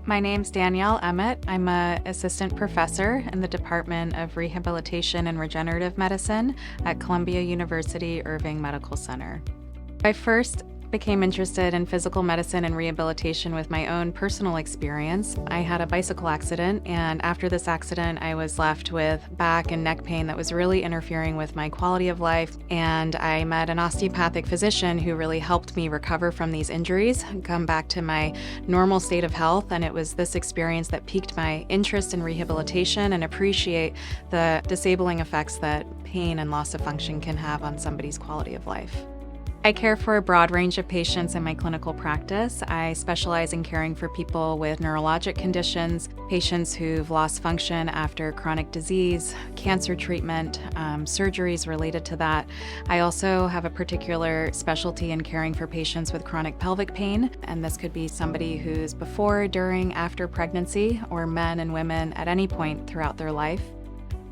My name's Danielle Emmet. I'm an assistant professor in the Department of Rehabilitation and Regenerative Medicine at Columbia University Irving Medical Center. I first became interested in physical medicine and rehabilitation with my own personal experience. I had a bicycle accident, and after this accident, I was left with back and neck pain that was really interfering with my quality of life. And I met an osteopathic physician who really helped me recover from these injuries and come back to my normal state of health. And it was this experience that piqued my interest in rehabilitation and appreciate the disabling effects that pain and loss of function can have on somebody's quality of life. I care for a broad range of patients in my clinical practice. I specialize in caring for people with neurologic conditions, patients who've lost function after chronic disease, cancer treatment, surgeries related to that. I also have a particular specialty in caring for patients with chronic pelvic pain, and this could be somebody who's before, during, after pregnancy, or men and women at any point throughout their life.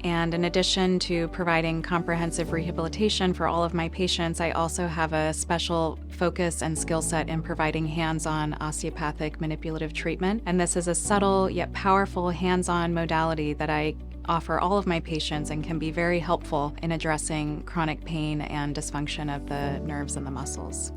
And in addition to providing comprehensive rehabilitation for all of my patients, I also have a special focus and skill set in providing hands-on osteopathic manipulative treatment. And this is a subtle yet powerful hands-on modality that I offer all of my patients and can be very helpful in addressing chronic pain and dysfunction of the nerves and the muscles.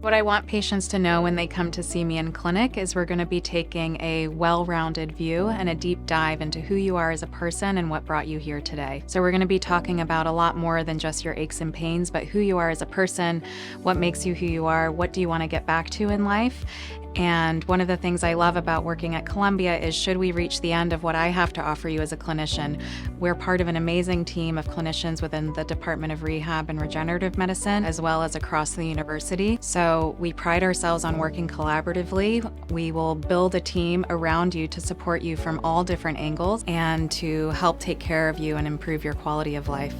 What I want patients to know when they come to see me in clinic is we're going to be taking a well-rounded view and a deep dive into who you are as a person and what brought you here today. So we're going to be talking about a lot more than just your aches and pains, but who you are as a person, what makes you who you are, what do you want to get back to in life. And one of the things I love about working at Columbia is should we reach the end of what I have to offer you as a clinician, we're part of an amazing team of clinicians within the Department of Rehab and Regenerative Medicine, as well as across the university. So we pride ourselves on working collaboratively. We will build a team around you to support you from all different angles and to help take care of you and improve your quality of life.